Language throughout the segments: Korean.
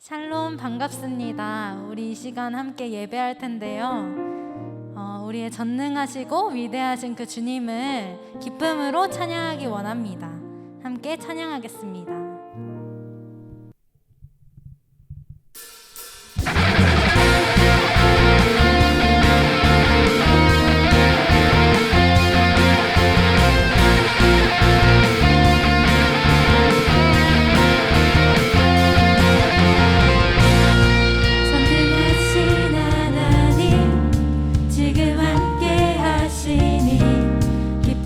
샬롬 반갑습니다. 우리 이 시간 함께 예배할 텐데요. 우리의 전능하시고 위대하신 그 주님을 기쁨으로 찬양하기 원합니다. 함께 찬양하겠습니다.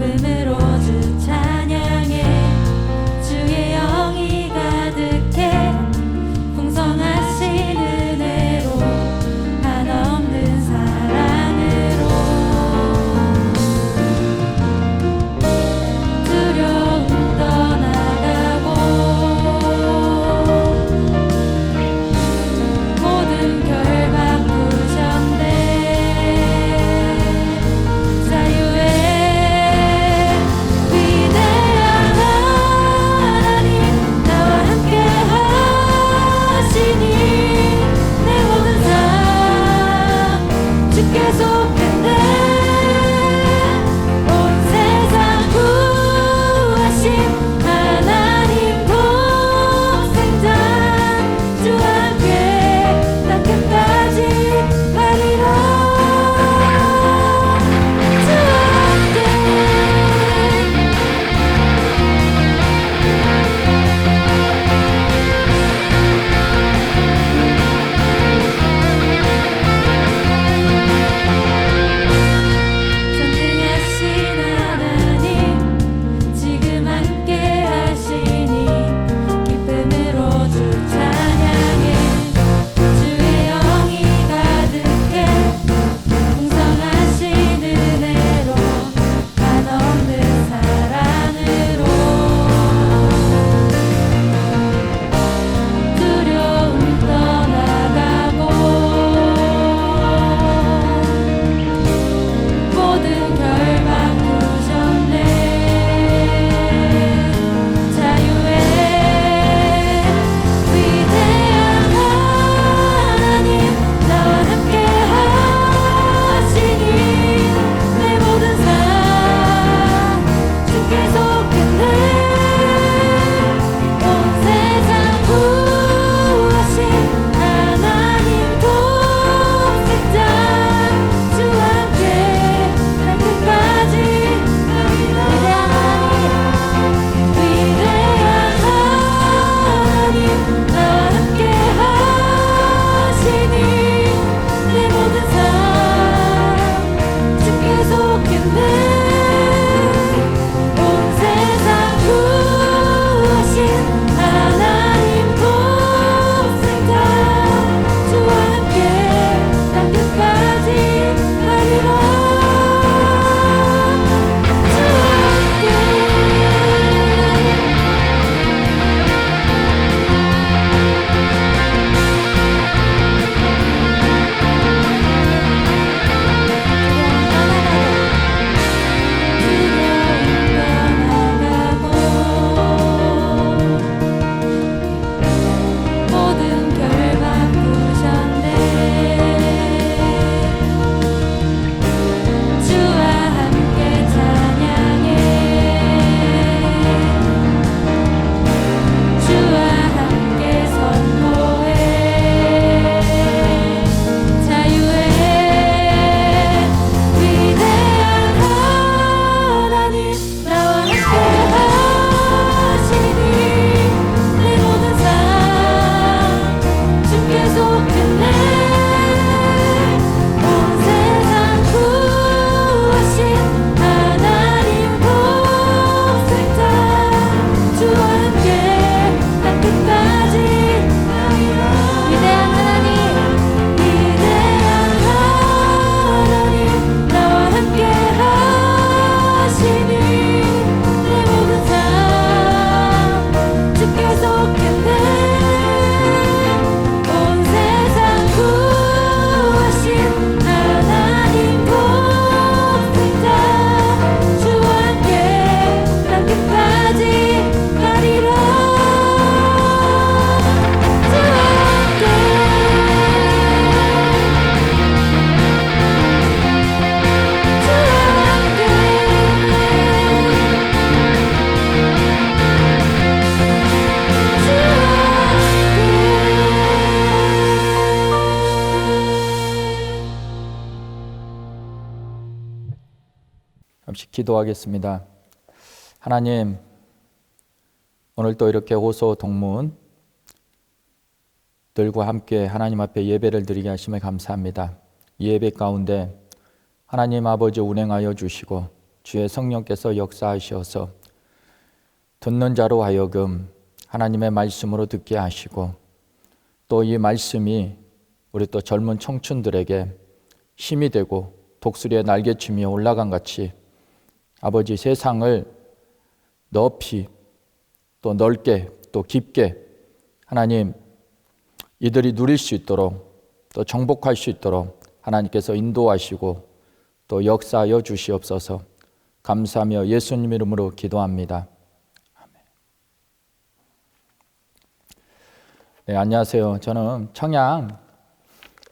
기쁨으로 주 찬양해 주의 영이 기도하겠습니다. 하나님, 오늘 또 이렇게 호소 동문들과 함께 하나님 앞에 예배를 드리게 하심을 감사합니다. 이 예배 가운데 하나님 아버지 운행하여 주시고 주의 성령께서 역사하셔서 듣는 자로 하여금 하나님의 말씀으로 듣게 하시고 또 이 말씀이 우리 또 젊은 청춘들에게 힘이 되고 독수리의 날개춤이 올라간 같이 아버지 세상을 높이 또 넓게 또 깊게 하나님 이들이 누릴 수 있도록 또 정복할 수 있도록 하나님께서 인도하시고 또 역사하여 주시옵소서. 감사하며 예수님 이름으로 기도합니다. 아멘. 네, 안녕하세요. 저는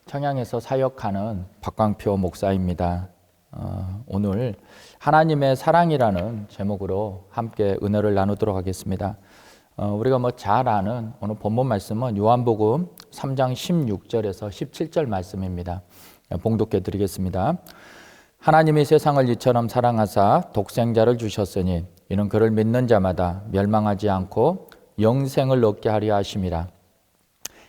청양에서 사역하는 박광표 목사입니다. 오늘 하나님의 사랑이라는 제목으로 함께 은혜를 나누도록 하겠습니다. 우리가 잘 아는 오늘 본문 말씀은 요한복음 3장 16절에서 17절 말씀입니다. 봉독해 드리겠습니다. 하나님이 세상을 이처럼 사랑하사 독생자를 주셨으니 이는 그를 믿는 자마다 멸망하지 않고 영생을 얻게 하려 하심이라.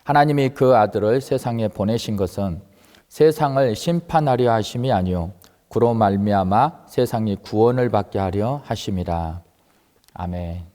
하나님이 그 아들을 세상에 보내신 것은 세상을 심판하려 하심이 아니요 그로 말미암아 세상이 구원을 받게 하려 하심이라. 아멘.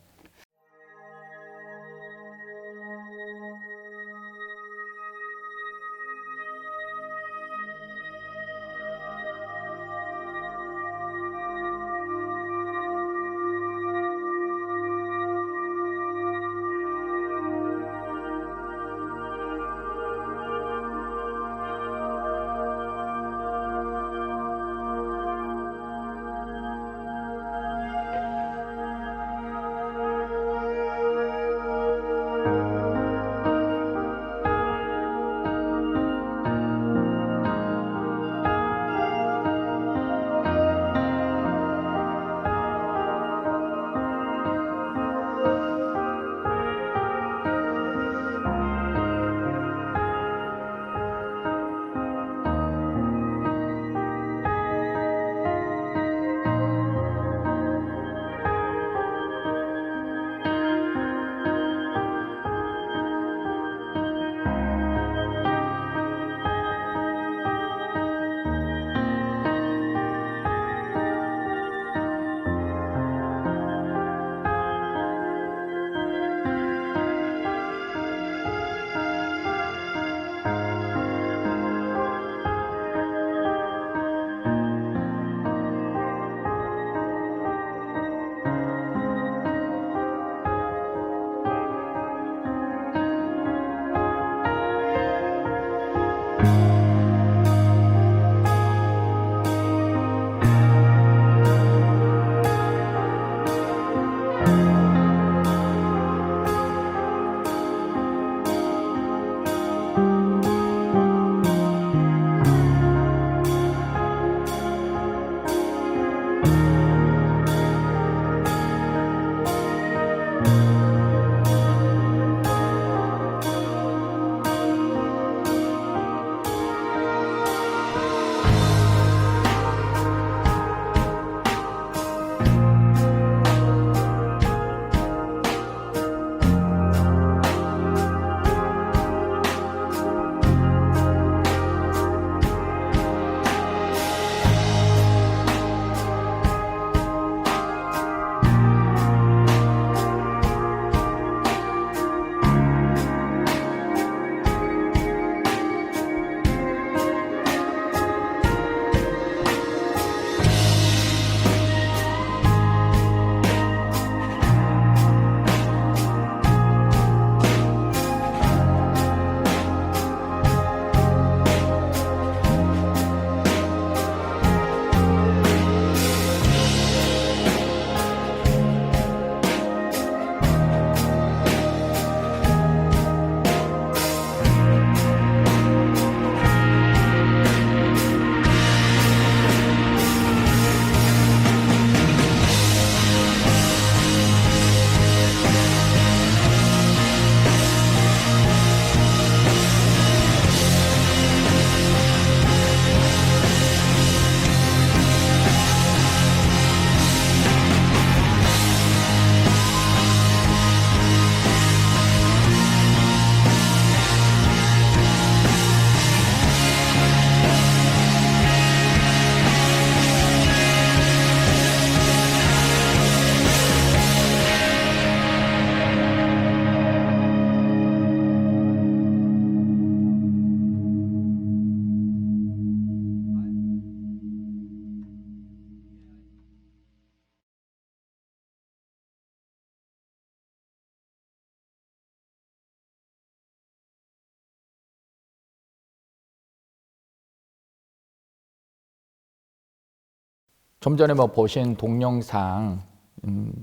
좀 전에 보신 동영상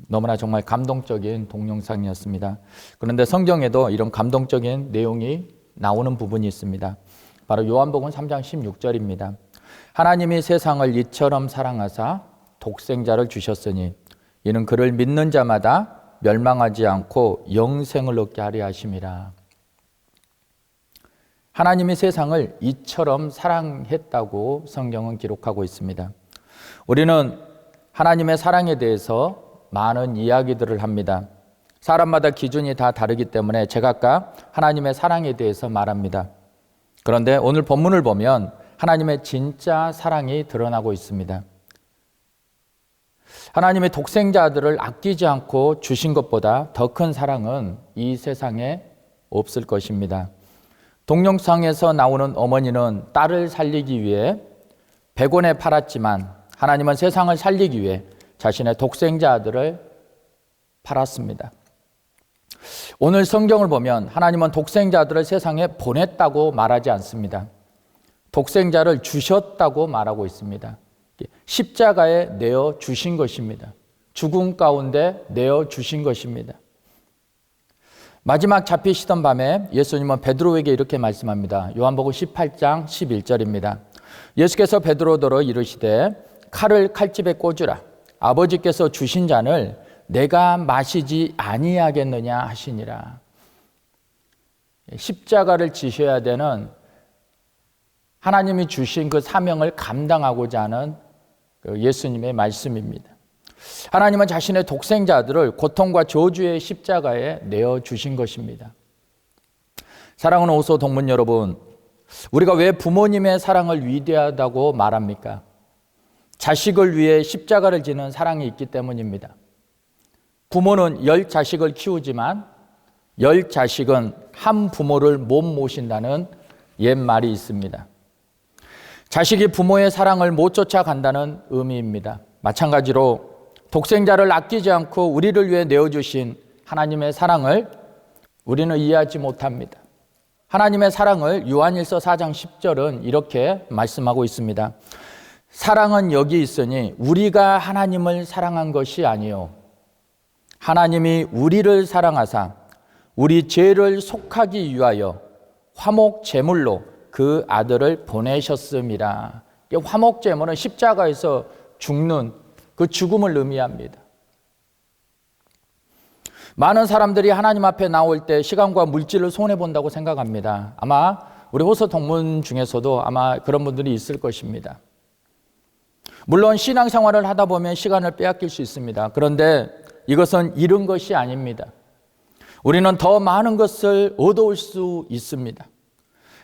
너무나 정말 감동적인 동영상이었습니다. 그런데 성경에도 이런 감동적인 내용이 나오는 부분이 있습니다. 바로 요한복음 3장 16절입니다. 하나님이 세상을 이처럼 사랑하사 독생자를 주셨으니 이는 그를 믿는 자마다 멸망하지 않고 영생을 얻게 하려 하심이라. 하나님이 세상을 이처럼 사랑했다고 성경은 기록하고 있습니다. 우리는 하나님의 사랑에 대해서 많은 이야기들을 합니다. 사람마다 기준이 다 다르기 때문에 제각각 하나님의 사랑에 대해서 말합니다. 그런데 오늘 본문을 보면 하나님의 진짜 사랑이 드러나고 있습니다. 하나님의 독생자 아들을 아끼지 않고 주신 것보다 더 큰 사랑은 이 세상에 없을 것입니다. 동영상에서 나오는 어머니는 딸을 살리기 위해 100원에 팔았지만 하나님은 세상을 살리기 위해 자신의 독생자 아들을 팔았습니다. 오늘 성경을 보면 하나님은 독생자 아들을 세상에 보냈다고 말하지 않습니다. 독생자를 주셨다고 말하고 있습니다. 십자가에 내어 주신 것입니다. 죽음 가운데 내어 주신 것입니다. 마지막 잡히시던 밤에 예수님은 베드로에게 이렇게 말씀합니다. 요한복음 18장 11절입니다. 예수께서 베드로더러 이르시되 칼을 칼집에 꽂으라. 아버지께서 주신 잔을 내가 마시지 아니하겠느냐 하시니라. 십자가를 지셔야 되는 하나님이 주신 그 사명을 감당하고자 하는 예수님의 말씀입니다. 하나님은 자신의 독생자 아들을 고통과 저주의 십자가에 내어주신 것입니다. 사랑하는 오소 동문 여러분, 우리가 왜 부모님의 사랑을 위대하다고 말합니까? 자식을 위해 십자가를 지는 사랑이 있기 때문입니다. 부모는 10자식을 키우지만 10자식은 한 부모를 못 모신다는 옛말이 있습니다. 자식이 부모의 사랑을 못 쫓아간다는 의미입니다. 마찬가지로 독생자를 아끼지 않고 우리를 위해 내어주신 하나님의 사랑을 우리는 이해하지 못합니다. 하나님의 사랑을 요한일서 4장 10절은 이렇게 말씀하고 있습니다. 사랑은 여기 있으니 우리가 하나님을 사랑한 것이 아니요 하나님이 우리를 사랑하사 우리 죄를 속하기 위하여 화목 제물로 그 아들을 보내셨음이라. 화목 제물은 십자가에서 죽는 그 죽음을 의미합니다. 많은 사람들이 하나님 앞에 나올 때 시간과 물질을 손해본다고 생각합니다. 아마 우리 호서 동문 중에서도 아마 그런 분들이 있을 것입니다. 물론 신앙생활을 하다 보면 시간을 빼앗길 수 있습니다. 그런데 이것은 잃은 것이 아닙니다. 우리는 더 많은 것을 얻어올 수 있습니다.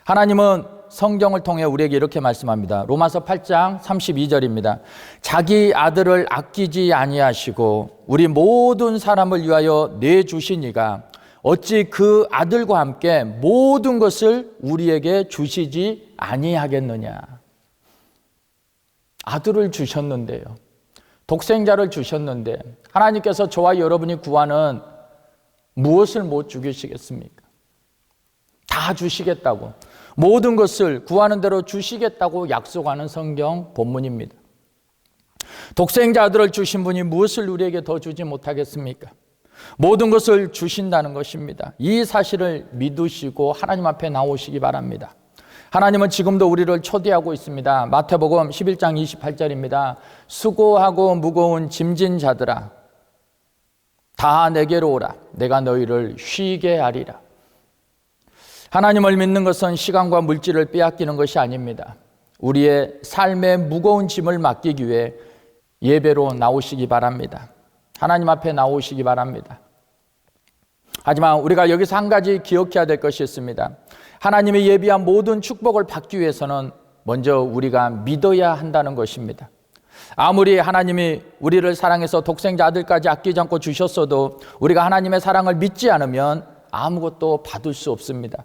하나님은 성경을 통해 우리에게 이렇게 말씀합니다. 로마서 8장 32절입니다. 자기 아들을 아끼지 아니하시고 우리 모든 사람을 위하여 내주시니가 어찌 그 아들과 함께 모든 것을 우리에게 주시지 아니하겠느냐. 아들을 주셨는데요. 독생자를 주셨는데 하나님께서 저와 여러분이 구하는 무엇을 못 주시겠습니까? 다 주시겠다고, 모든 것을 구하는 대로 주시겠다고 약속하는 성경 본문입니다. 독생자 아들을 주신 분이 무엇을 우리에게 더 주지 못하겠습니까? 모든 것을 주신다는 것입니다. 이 사실을 믿으시고 하나님 앞에 나오시기 바랍니다. 하나님은 지금도 우리를 초대하고 있습니다. 마태복음 11장 28절입니다. 수고하고 무거운 짐진 자들아 다 내게로 오라. 내가 너희를 쉬게 하리라. 하나님을 믿는 것은 시간과 물질을 빼앗기는 것이 아닙니다. 우리의 삶의 무거운 짐을 맡기기 위해 예배로 나오시기 바랍니다. 하나님 앞에 나오시기 바랍니다. 하지만 우리가 여기서 한 가지 기억해야 될 것이 있습니다. 하나님이 예비한 모든 축복을 받기 위해서는 먼저 우리가 믿어야 한다는 것입니다. 아무리 하나님이 우리를 사랑해서 독생자 아들까지 아끼지 않고 주셨어도 우리가 하나님의 사랑을 믿지 않으면 아무것도 받을 수 없습니다.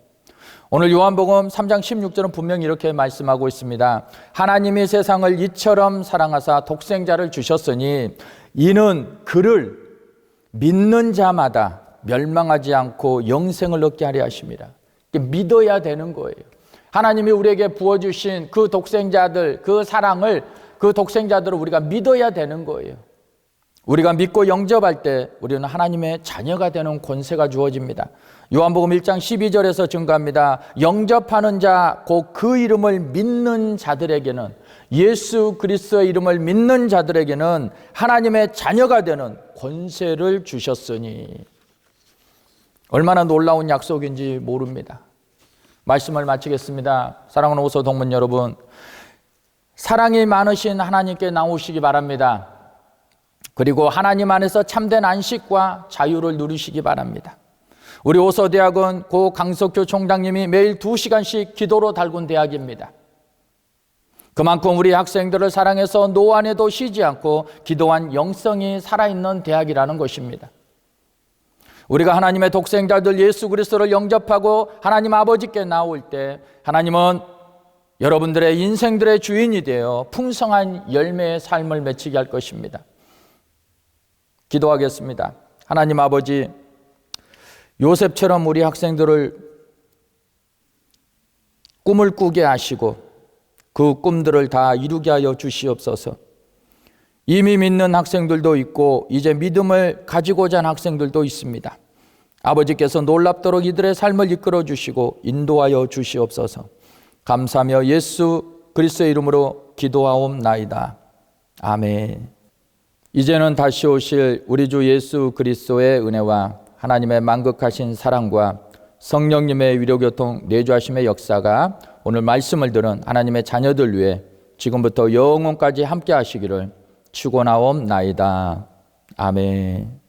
오늘 요한복음 3장 16절은 분명히 이렇게 말씀하고 있습니다. 하나님이 세상을 이처럼 사랑하사 독생자를 주셨으니 이는 그를 믿는 자마다 멸망하지 않고 영생을 얻게 하려 하심이라. 믿어야 되는 거예요. 하나님이 우리에게 부어주신 그 독생자들, 그 사랑을, 그 독생자들을 우리가 믿어야 되는 거예요. 우리가 믿고 영접할 때 우리는 하나님의 자녀가 되는 권세가 주어집니다. 요한복음 1장 12절에서 증거합니다. 영접하는 자, 곧 그 이름을 믿는 자들에게는, 예수 그리스도의 이름을 믿는 자들에게는 하나님의 자녀가 되는 권세를 주셨으니. 얼마나 놀라운 약속인지 모릅니다. 말씀을 마치겠습니다. 사랑하는 오소 동문 여러분, 사랑이 많으신 하나님께 나오시기 바랍니다. 그리고 하나님 안에서 참된 안식과 자유를 누리시기 바랍니다. 우리 오서대학은 고 강석규 총장님이 매일 2시간씩 기도로 달군 대학입니다. 그만큼 우리 학생들을 사랑해서 노안에도 쉬지 않고 기도한 영성이 살아있는 대학이라는 것입니다. 우리가 하나님의 독생자들 예수 그리스도를 영접하고 하나님 아버지께 나올 때 하나님은 여러분들의 인생들의 주인이 되어 풍성한 열매의 삶을 맺히게 할 것입니다. 기도하겠습니다. 하나님 아버지, 요셉처럼 우리 학생들을 꿈을 꾸게 하시고 그 꿈들을 다 이루게 하여 주시옵소서. 이미 믿는 학생들도 있고 이제 믿음을 가지고자 하는 학생들도 있습니다. 아버지께서 놀랍도록 이들의 삶을 이끌어 주시고 인도하여 주시옵소서. 감사하며 예수 그리스도의 이름으로 기도하옵나이다. 아멘. 이제는 다시 오실 우리 주 예수 그리스도의 은혜와 하나님의 만극하신 사랑과 성령님의 위로교통 내주하심의 역사가 오늘 말씀을 들은 하나님의 자녀들 위해 지금부터 영원까지 함께 하시기를 축원하옵나이다. 아멘.